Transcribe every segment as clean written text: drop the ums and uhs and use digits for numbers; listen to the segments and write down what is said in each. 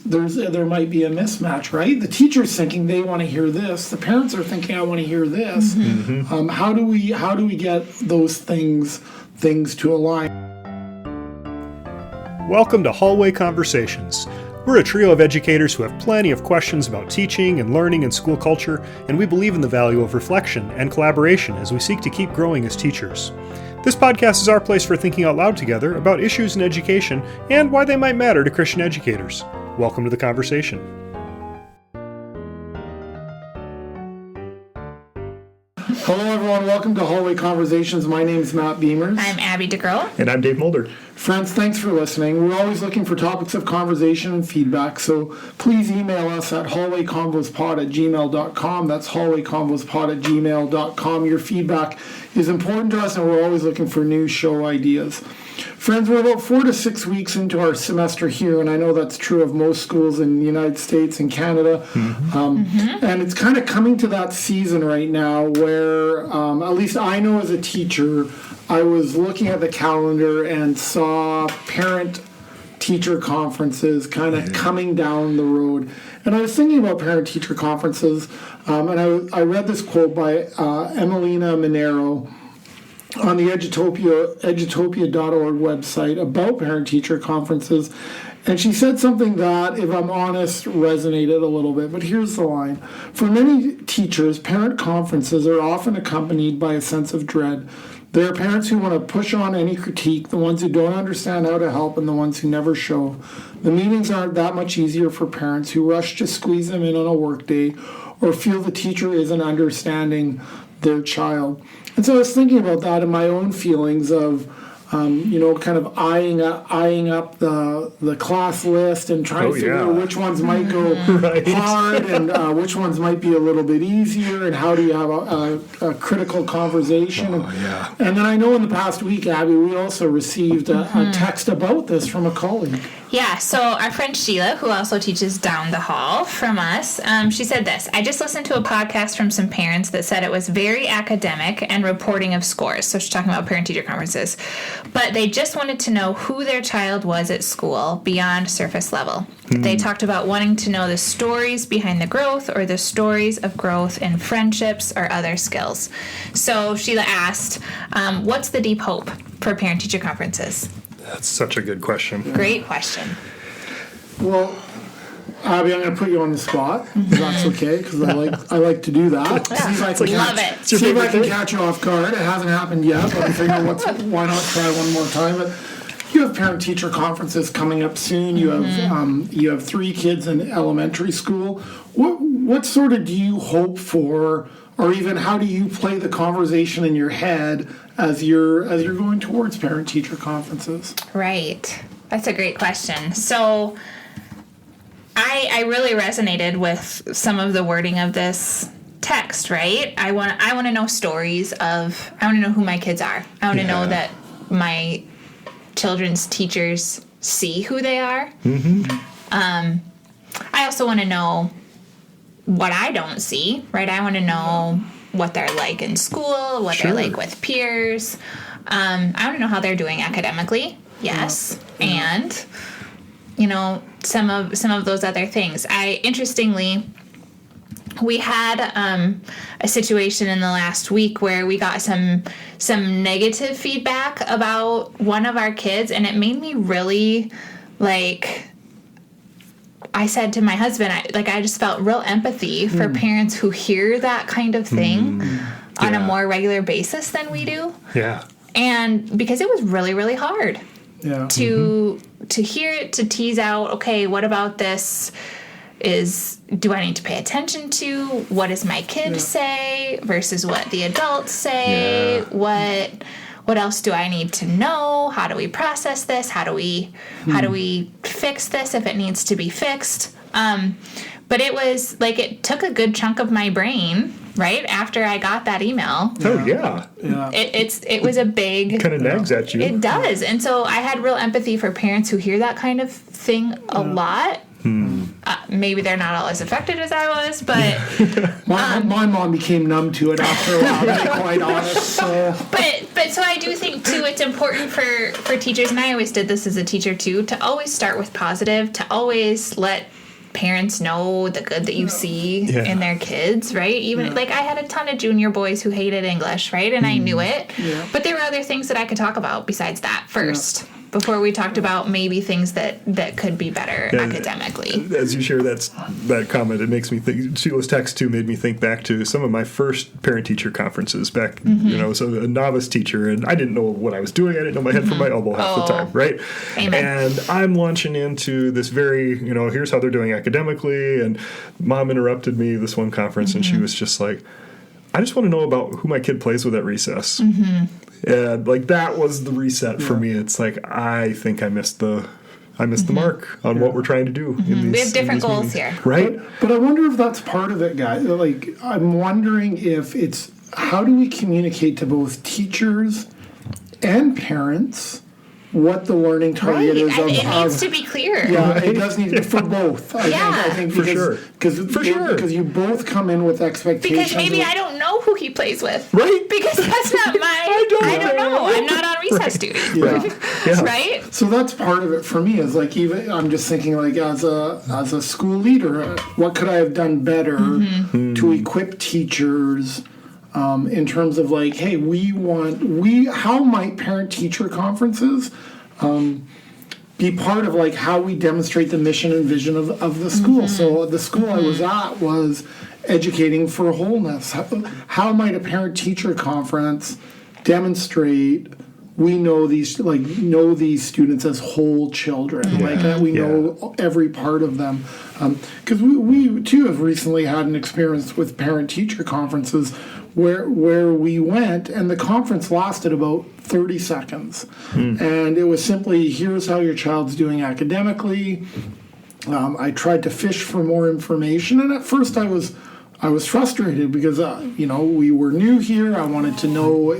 there might be a mismatch, right? The teacher's thinking they want to hear this. The parents are thinking I want to hear this. Mm-hmm. How do we get those things to align? Welcome to Hallway Conversations. We're a trio of educators who have plenty of questions about teaching and learning and school culture, and we believe in the value of reflection and collaboration as we seek to keep growing as teachers. This podcast is our place for thinking out loud together about issues in education and why they might matter to Christian educators. Welcome to the conversation. Hello, everyone. Welcome to Hallway Conversations. My name is Matt Beamers. I'm Abby DeGrow. And I'm Dave Mulder. Friends, thanks for listening. We're always looking for topics of conversation and feedback, so please email us at hallwayconvospod@gmail.com. That's hallwayconvospod@gmail.com. Your feedback is important to us, and we're always looking for new show ideas. Friends, we're about 4 to 6 weeks into our semester here, and I know that's true of most schools in the United States and Canada. And it's kind of coming to that season right now where, at least I know as a teacher, I was looking at the calendar and saw parent-teacher conferences kind of coming down the road. And I was thinking about parent-teacher conferences, and I read this quote by Emelina Monero on the edutopia.org website about parent-teacher conferences. And she said something that, if I'm honest, resonated a little bit. But here's the line. For many teachers, parent conferences are often accompanied by a sense of dread. There are parents who want to push on any critique, the ones who don't understand how to help, and the ones who never show. The meetings aren't that much easier for parents who rush to squeeze them in on a workday or feel the teacher isn't understanding their child. And so I was thinking about that and my own feelings of, kind of eyeing up the class list and trying to figure out which ones might go hard and which ones might be a little bit easier, and how do you have a critical conversation. And then I know in the past week, Abby, we also received a text about this from a colleague. Yeah, so our friend Sheila, who also teaches down the hall from us, she said this: I just listened to a podcast from some parents that said it was very academic and reporting of scores. So she's talking about parent-teacher conferences. But they just wanted to know who their child was at school beyond surface level. They talked about wanting to know the stories behind the growth or the stories of growth in friendships or other skills. So Sheila asked, what's the deep hope for parent-teacher conferences? That's such a good question. Great question. Well, Abby, I'm going to put you on the spot. If that's okay, because I like to do that. Yeah, love it. See if I can catch you off guard. It hasn't happened yet, but I'm figuring why not try one more time. But you have parent-teacher conferences coming up soon. You have 3 kids in elementary school. What sort of do you hope for, or even how do you play the conversation in your head as you're going towards parent-teacher conferences? Right. That's a great question. So I really resonated with some of the wording of this text, right? I want to know stories of, I want to know who my kids are. I want to know that my children's teachers see who they are. I also want to know what I don't see, right? I want to know what they're like in school, what they're like with peers. I want to know how they're doing academically, yes, and some of those other things. Interestingly, we had a situation in the last week where we got some negative feedback about one of our kids, and it made me really I said to my husband, I just felt real empathy for parents who hear that kind of thing on a more regular basis than we do. Yeah. And because it was really, really hard to hear it, to tease out, okay, what about this do I need to pay attention to? What does my kid say versus what the adults say? What else do I need to know? How do we process this? How do we fix this if it needs to be fixed? But it was it took a good chunk of my brain right after I got that email. Oh yeah. It was a big kind of nags at you. It does, and so I had real empathy for parents who hear that kind of thing a lot. Maybe they're not all as affected as I was, but my mom became numb to it after a while. To be quite honest. So. But But so I do think too, it's important for teachers, and I always did this as a teacher too, to always start with positive, to always let parents know the good that you see in their kids, right? Even like I had a ton of junior boys who hated English, right? And I knew it. Yeah. But there were other things that I could talk about besides that first. Before we talked about maybe things that could be better academically. As you share that comment, it makes me think, Sheila's text too made me think back to some of my first parent-teacher conferences back, I was a novice teacher, and I didn't know what I was doing. I didn't know my head from my elbow half the time, right? Amen. And I'm launching into this very, here's how they're doing academically, and Mom interrupted me this one conference, and she was just like, I just want to know about who my kid plays with at recess. And like that was the reset for me. It's like I think I missed the mark on what we're trying to do. In these, we have different goals meetings. here, right? But I wonder if that's part of it, guys. Like I'm wondering if it's how do we communicate to both teachers and parents what the learning target is and of it needs to be clear. Yeah, it does need to for both. I think for sure. Because you both come in with expectations. Because maybe I don't know who he plays with. Right. Because that's not my I don't know. I'm not on recess duty. Yeah. Right? So that's part of it for me is like even I'm just thinking like as a school leader, what could I have done better to equip teachers in terms of like, hey, how might parent-teacher conferences be part of like how we demonstrate the mission and vision of the school. So the school I was at was educating for wholeness. How might a parent-teacher conference demonstrate we know these students as whole children, like that we know every part of them. Because we too have recently had an experience with parent-teacher conferences where we went and the conference lasted about 30 seconds. And it was simply, here's how your child's doing academically. I tried to fish for more information, and at first I was frustrated because we were new here. I wanted to know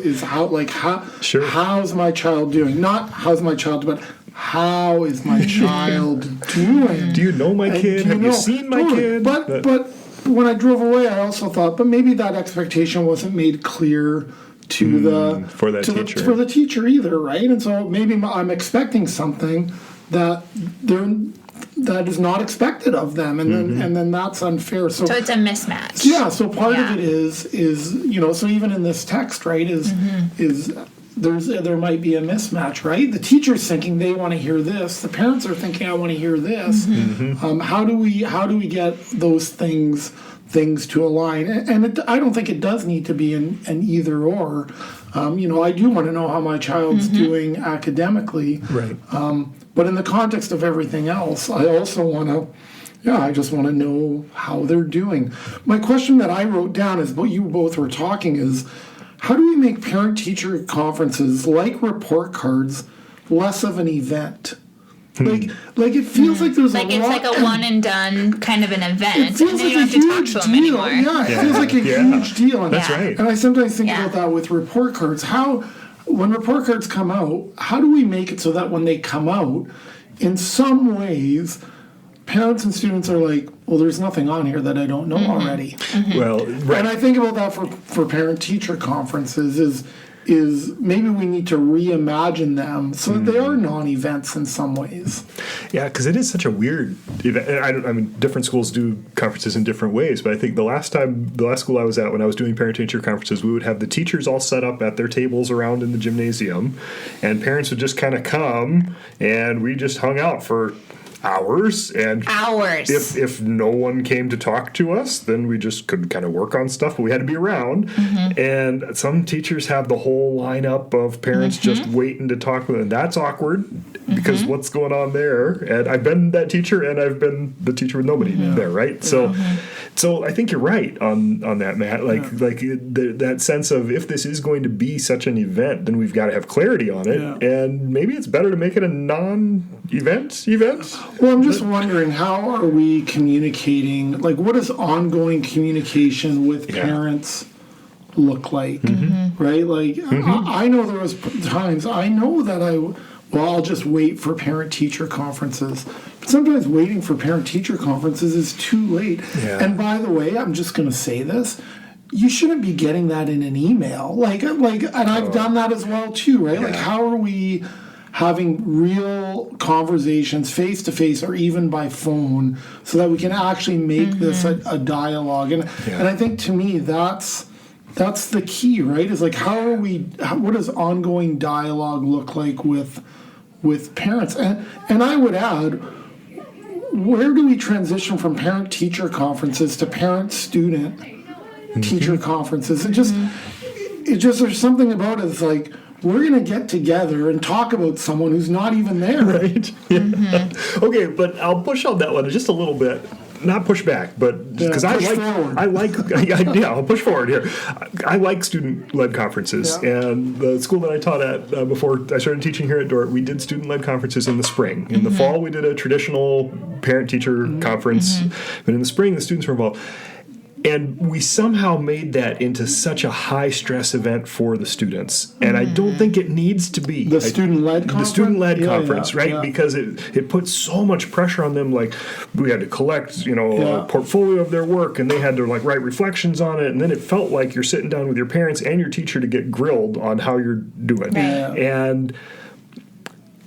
how's my child doing? Not how's my child, but how is my child doing? Do you know my kid? Have you seen my kid? But when I drove away, I also thought, but maybe that expectation wasn't made clear to the teacher either, right? And so maybe I'm expecting something that is not expected of them, and then that's unfair. So it's a mismatch. Yeah. So part of it is so even in this text, right, is there might be a mismatch, right? The teacher's thinking they want to hear this. The parents are thinking I want to hear this. How do we get those things to align? And I don't think it does need to be an either or. I do want to know how my child's doing academically. Right. But in the context of everything else, I also want to, I just want to know how they're doing. My question that I wrote down is what you both were talking is, how do we make parent-teacher conferences like report cards less of an event? Like it feels like there's it's like a one and done kind of an event, and then you don't have to talk to them anymore. Yeah, it feels like a huge deal. And that's right. And I sometimes think about that with report cards. When report cards come out, how do we make it so that when they come out, in some ways, parents and students are like, well, there's nothing on here that I don't know already. Well, right. And I think about that for parent-teacher conferences is maybe we need to reimagine them so that they are non-events in some ways. Yeah, because it is such a weird event. I mean, different schools do conferences in different ways, but I think the last school I was at when I was doing parent-teacher conferences, we would have the teachers all set up at their tables around in the gymnasium, and parents would just kind of come, and we just hung out for hours. If no one came to talk to us, then we just could kind of work on stuff, but we had to be around. And some teachers have the whole lineup of parents just waiting to talk with them. And that's awkward because what's going on there? And I've been that teacher, and I've been the teacher with nobody there, right? So I think you're right on that, Matt. That sense of if this is going to be such an event, then we've got to have clarity on it. And maybe it's better to make it a non-event. Well, I'm just wondering, how are we communicating? Like, what does ongoing communication with parents look like? Right? Like, I know there was times I know that I'll just wait for parent-teacher conferences. But sometimes waiting for parent-teacher conferences is too late. Yeah. And by the way, I'm just going to say this. you shouldn't be getting that in an email. And I've done that as well too, right? Like, how are we having real conversations face to face or even by phone so that we can actually make this a dialogue? And I think, to me, that's the key, right? Is like, what does ongoing dialogue look like with parents? And I would add, where do we transition from parent-teacher conferences to parent-student teacher conferences? It just there's something about it. It's like, we're going to get together and talk about someone who's not even there. Right. Yeah. Okay, but I'll push on that one just a little bit. Not push back, but because I'll push forward here. I like student-led conferences, and the school that I taught at before I started teaching here at Dordt, we did student-led conferences in the spring. In the fall, we did a traditional parent-teacher conference, but in the spring, the students were involved. And we somehow made that into such a high-stress event for the students. And I don't think it needs to be. The student-led conference? The student-led conference, right? Yeah. Because it puts so much pressure on them. Like, we had to collect, a portfolio of their work, and they had to, write reflections on it. And then it felt like you're sitting down with your parents and your teacher to get grilled on how you're doing. Right. And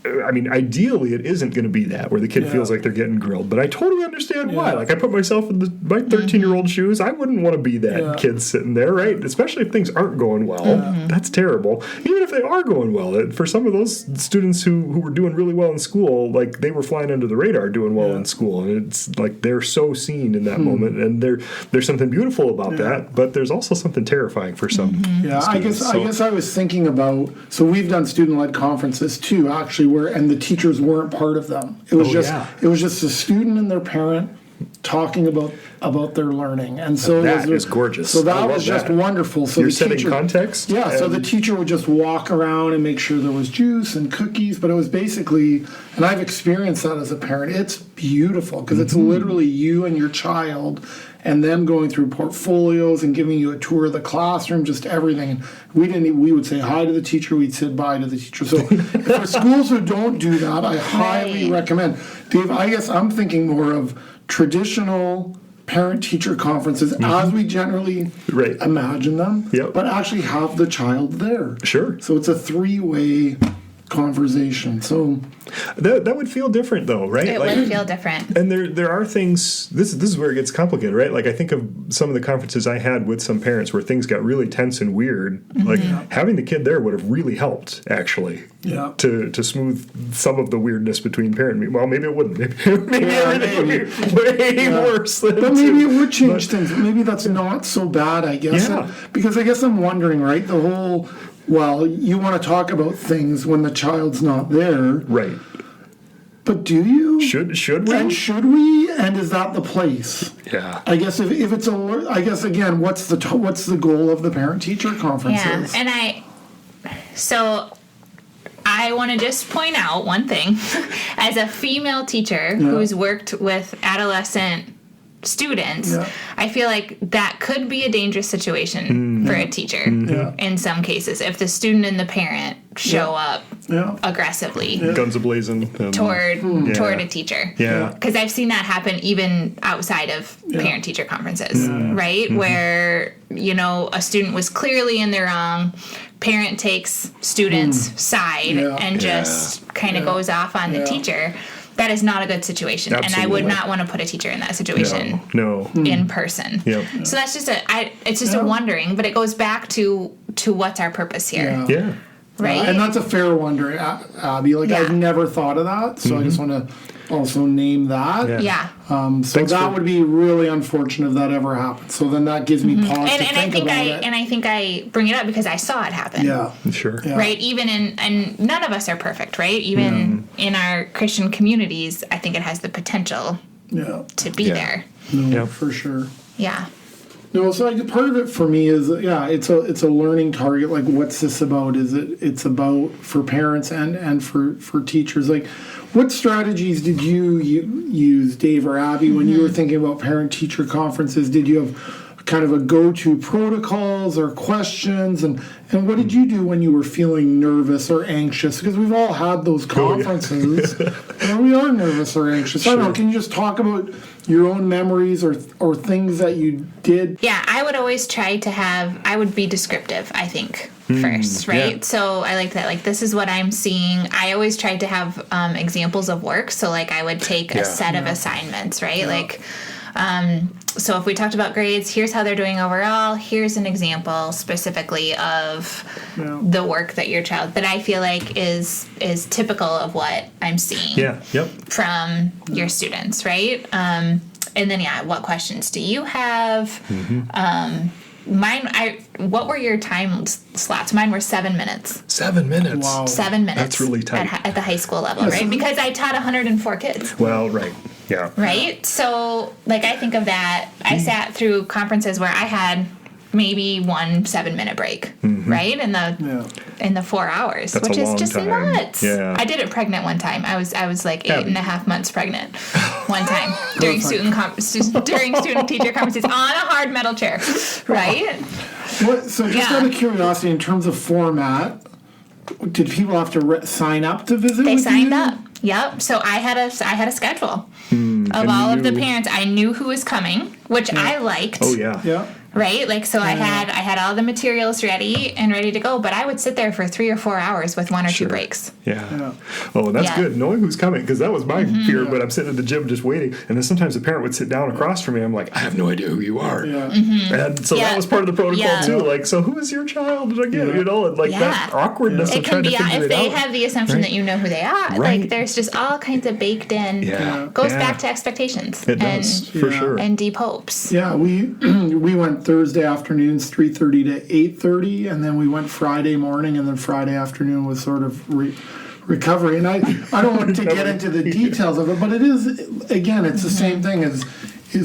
I mean, ideally, it isn't going to be that where the kid feels like they're getting grilled. But I totally understand why. Like, I put myself in my 13-year-old shoes. I wouldn't want to be that kid sitting there, right? Especially if things aren't going well. That's terrible. Even if they are going well, for some of those students who were doing really well in school, like, they were flying under the radar doing well in school. And it's like they're so seen in that moment. And there's something beautiful about that, but there's also something terrifying for some students. I guess I was thinking about, so we've done student-led conferences too, actually, and the teachers weren't part of them. It was it was just a student and their parent talking about their learning, and so that is gorgeous. So that was just wonderful. So you're setting context. Yeah. So the teacher would just walk around and make sure there was juice and cookies, but it was basically, and I've experienced that as a parent. It's beautiful because it's literally you and your child, and them going through portfolios and giving you a tour of the classroom, just everything. We would say hi to the teacher, we'd say bye to the teacher. So for schools who don't do that, I highly recommend. Dave, I guess I'm thinking more of traditional parent-teacher conferences as we generally imagine them, but actually have the child there. Sure. So it's a three-way conversation. So that would feel different, though, right? It would feel different. And there are things. This is where it gets complicated, right? Like, I think of some of the conferences I had with some parents where things got really tense and weird. Like, having the kid there would have really helped, actually. Yeah. To smooth some of the weirdness between parent and me. Well, maybe it wouldn't. Maybe everything would be way worse. But maybe it would change things. Maybe that's not so bad, I guess. Yeah. Because I guess I'm wondering, right? The whole, well, you want to talk about things when the child's not there. Right. But do you? Should we? And should we? And is that the place? Yeah. I guess if it's I guess again, what's the goal of the parent-teacher conferences? Yeah, and I want to just point out one thing. As a female teacher who's worked with adolescent students, I feel like that could be a dangerous situation for a teacher in some cases if the student and the parent show up aggressively, guns ablazing toward a teacher. Yeah, because I've seen that happen even outside of parent-teacher conferences, right? Where a student was clearly in the wrong. Parent takes student's side and just kind of goes off on the teacher. That is not a good situation. Absolutely. And I would not want to put a teacher in that situation in person. Yep. So that's just it's just a wondering, but it goes back to what's our purpose here. Yeah. Right? And that's a fair wonder, Abby. Like, I've never thought of that, so I just want to also name that. Yeah. So that would be really unfortunate if that ever happened. So then that gives me pause to think about it. And I think I bring it up because I saw it happen. Yeah. Sure. Yeah. Right? Even and none of us are perfect, right? Even in our Christian communities, I think it has the potential to be there. No, for sure. Yeah. No, so part of it for me is it's a learning target. Like, what's this about? It's about for parents and for teachers. Like, what strategies did you use, Dave or Abby, when you were thinking about parent-teacher conferences? Did you have kind of a go-to protocols or questions? And what did you do when you were feeling nervous or anxious? Because we've all had those conferences where we are nervous or anxious. I don't know. Can you just talk about your own memories or things that you did. Yeah, I would always try to I would be descriptive, I think, first, right? yeah. So I like that. Like, this is what I'm seeing. I always tried to have examples of work. So, like, I would take a set of assignments, right? Like, so if we talked about grades, here's how they're doing overall. Here's an example specifically of the work that your child, that I feel like is typical of what I'm seeing from your students, right? And then, what questions do you have? What were your time slots? Mine were 7 minutes. 7 minutes. Wow. 7 minutes. That's really tight. At the high school level, right? Because I taught 104 kids. Well, right. Yeah. Right? So, like, I think of that. I sat through conferences where I had maybe 1 7-minute break, right? In the 4 hours, That's which a is long just time. nuts. Yeah. I did it pregnant one time. I was like 8.5 months pregnant one time during student teacher conferences on a hard metal chair, right? So just out of curiosity, in terms of format, did people have to sign up to visit? They with signed you? up. Yep. So I had a schedule of all of the parents. I knew who was coming, which I liked. Oh, yeah. Yeah. Right? Like, so I had all the materials ready to go, but I would sit there for 3 or 4 hours with 1 or 2 breaks. Yeah. Oh, that's good. Knowing who's coming, because that was my fear. But I'm sitting at the gym just waiting, and then sometimes a parent would sit down across from me. I'm like, I have no idea who you are. Yeah. And so that was part of the protocol too. Like, so who is your child again? You know, and like that awkwardness It of can trying be to figure if it they out. have the assumption that you know who they are. Right. Like, there's just all kinds of baked in. Goes back to expectations. It does for sure. And deep hopes. Yeah, we went Thursday afternoons 3:30 to 8:30, and then we went Friday morning, and then Friday afternoon was sort of recovery. And I don't want to get into the details of it, but it is, again, it's the same thing as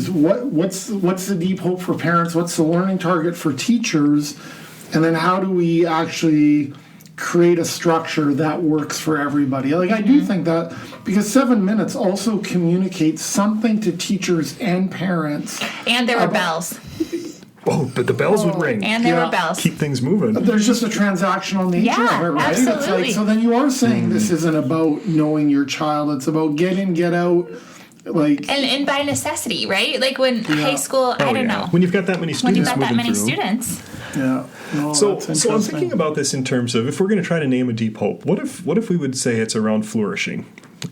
what's the deep hope for parents, what's the learning target for teachers, and then how do we actually create a structure that works for everybody. Like, I do think that, because 7 minutes also communicates something to teachers and parents. And there were bells. Oh, but the bells would ring. And there were bells. Keep things moving. There's just a transactional nature of it, right? It's absolutely. like, so then you are saying this isn't about knowing your child, it's about get in, get out, like... And by necessity, right? Like, when high school, I don't know. When you've got that many When students you've got that moving many through. students. Yeah. No, So that's I'm interesting. thinking about this in terms of, if we're going to try to name a deep hope, what if we would say it's around flourishing?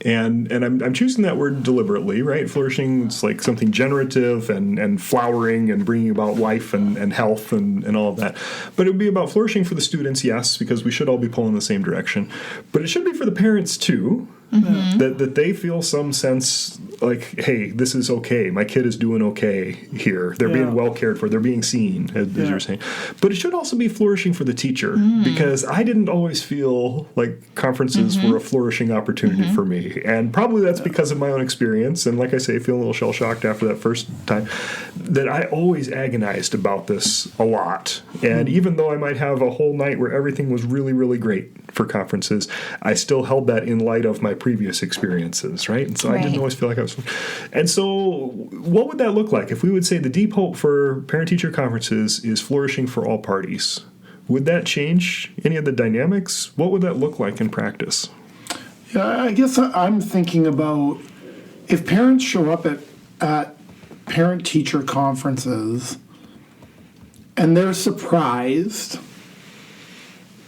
And I'm choosing that word deliberately, right? Flourishing is like something generative and flowering and bringing about life and health and all of that. But it would be about flourishing for the students, yes, because we should all be pulling the same direction. But it should be for the parents too, that they feel some sense like, hey, this is okay. My kid is doing okay here. They're being well cared for. They're being seen, as you're saying. But it should also be flourishing for the teacher, because I didn't always feel like conferences were a flourishing opportunity for me. And probably that's because of my own experience. And like I say, feeling a little shell-shocked after that first time, that I always agonized about this a lot. And even though I might have a whole night where everything was really, really great for conferences, I still held that in light of my previous experiences, right? And so I didn't always feel like I was... And so what would that look like if we would say the deep hope for parent-teacher conferences is flourishing for all parties? Would that change any of the dynamics? What would that look like in practice? Yeah, I guess I'm thinking about if parents show up at parent-teacher conferences and they're surprised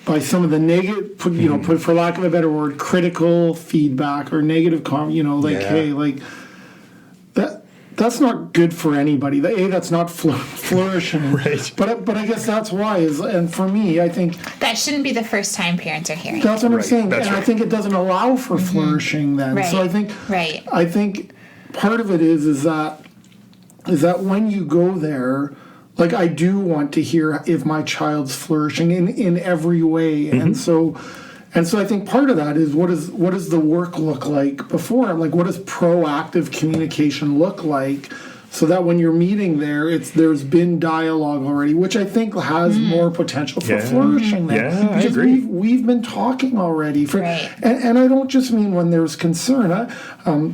by some of the negative, put for lack of a better word, critical feedback or negative hey, like that's not good for anybody. That's not flourishing. Right. But I guess that's why and for me, I think That shouldn't be the first time parents are hearing. that's what I'm saying, That's and I right. think it doesn't allow for flourishing then. Right. So I think Right. I think part of it is that when you go there, like, I do want to hear if my child's flourishing in every way, and so I think part of that is what does the work look like before? Like, what does proactive communication look like? So that when you're meeting there's been dialogue already, which I think has more potential for flourishing then. Yeah, I because agree. we've been talking already. Right. And I don't just mean when there's concern.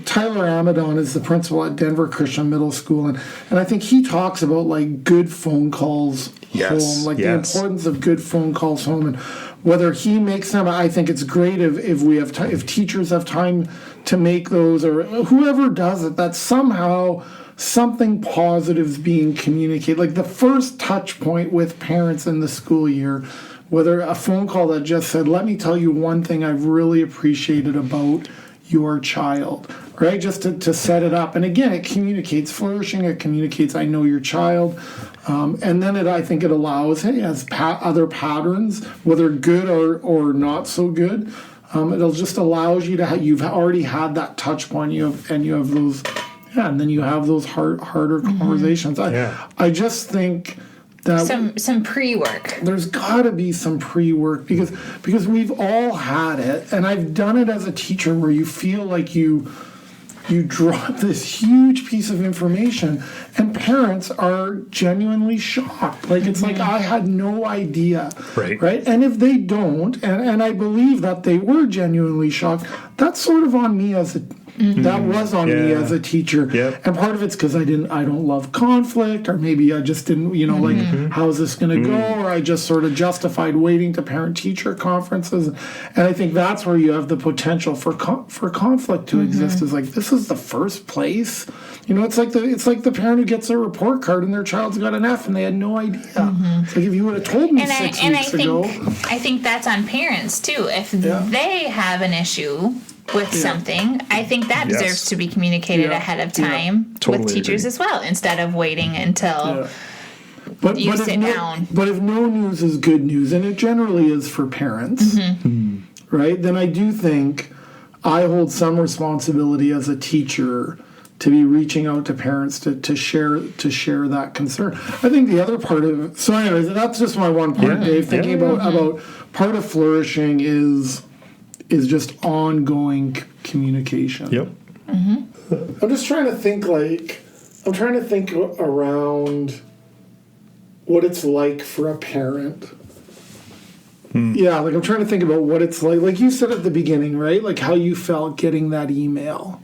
Tyler Amadon is the principal at Denver Christian Middle School, and I think he talks about, like, good phone calls home, like the importance of good phone calls home. And whether he makes them, I think it's great if we have if teachers have time to make those, or whoever does it, that somehow something positive is being communicated. Like the first touch point with parents in the school year, whether a phone call that just said, let me tell you one thing I've really appreciated about your child, right? Just to set it up. And again, it communicates flourishing. It communicates, I know your child. And then I think it allows, hey, as other patterns, whether good or not so good, it'll just allows you to you've already had that touch point. You have those, and then you have those harder conversations. I just think that some pre-work. There's got to be some pre-work because we've all had it, and I've done it as a teacher where you feel like you drop this huge piece of information and parents are genuinely shocked. Like it's like, I had no idea. Right? And if they don't, and I believe that they were genuinely shocked, that's sort of on me as a that was on me as a teacher. And part of it's because I don't love conflict, or maybe I just didn't, like, how's this going to go? Or I just sort of justified waiting to parent-teacher conferences. And I think that's where you have the potential for conflict to exist. Is like, this is the first place. It's like the parent who gets a report card and their child's got an F and they had no idea. It's like, if you would have told me 6 weeks ago. I think that's on parents too. If they have an issue with something, I think that deserves to be communicated ahead of time with teachers as well, instead of waiting until you sit down. But if no news is good news, and it generally is for parents, right, then I do think I hold some responsibility as a teacher to be reaching out to parents to share that concern. I think the other part of, so anyways, that's just my one part, Dave, thinking about part of flourishing is just ongoing communication. I'm just trying to think around what it's like for a parent. Like I'm trying to think about what it's like you said at the beginning, right? Like how you felt getting that email.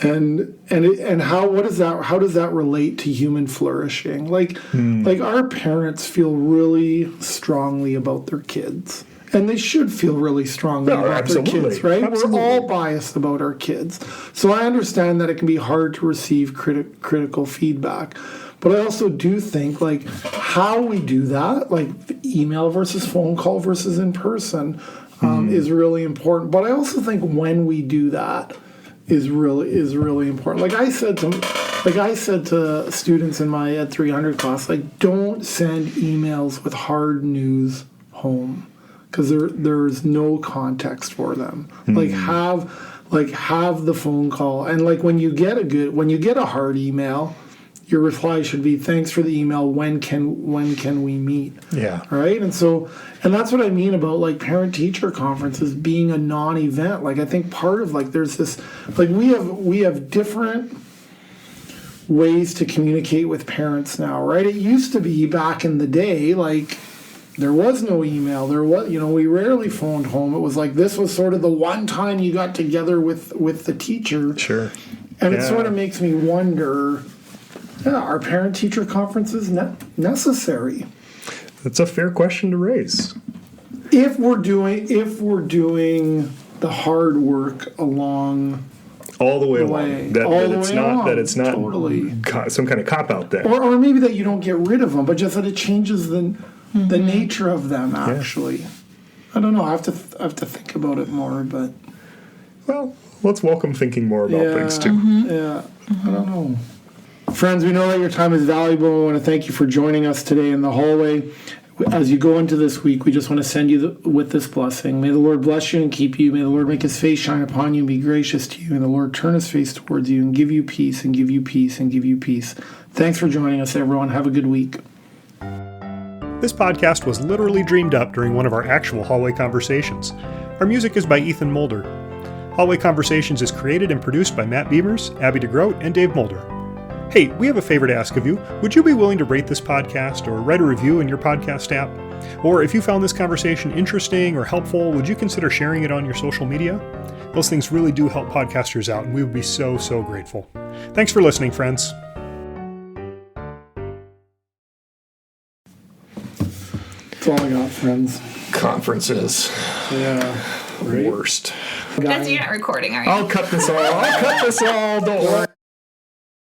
And how does that relate to human flourishing? Like our parents feel really strongly about their kids. And they should feel really strongly about their kids, right? We're all biased about our kids. So I understand that it can be hard to receive critical feedback. But I also do think, like, how we do that, like email versus phone call versus in person, is really important. But I also think when we do that is really important. Like I said to students in my Ed 300 class, like, don't send emails with hard news home, because there's no context for them. Have the phone call, and like when you get a hard email, your reply should be, thanks for the email, when can we meet? Right? And that's what I mean about like parent-teacher conferences being a non-event. Like I think part of like there's this, like we have different ways to communicate with parents now, right? It used to be back in the day, like there was no email. There was, we rarely phoned home. It was like this was sort of the one time you got together with the teacher. Sure. And it sort of makes me wonder, are parent-teacher conferences necessary? That's a fair question to raise. If we're doing the hard work along all the way along, that it's not totally some kind of cop-out thing, or maybe that you don't get rid of them, but just that it changes the nature of them. Actually, I don't know. I have to think about it more. But let's welcome thinking more about things too. I don't know. Friends, we know that your time is valuable. We want to thank you for joining us today in the hallway. As you go into this week, we just want to send you with this blessing. May the Lord bless you and keep you. May the Lord make his face shine upon you and be gracious to you. May the Lord turn his face towards you and give you peace and give you peace and give you peace. Thanks for joining us, everyone. Have a good week. This podcast was literally dreamed up during one of our actual hallway conversations. Our music is by Ethan Mulder. Hallway Conversations is created and produced by Matt Beamers, Abby DeGroat, and Dave Mulder. Hey, we have a favor to ask of you. Would you be willing to rate this podcast or write a review in your podcast app? Or if you found this conversation interesting or helpful, would you consider sharing it on your social media? Those things really do help podcasters out, and we would be so, so grateful. Thanks for listening, friends. It's That's all I got, friends. Conferences. Yeah. Worst. That's you're not recording, are you? I'll cut this all. Don't worry.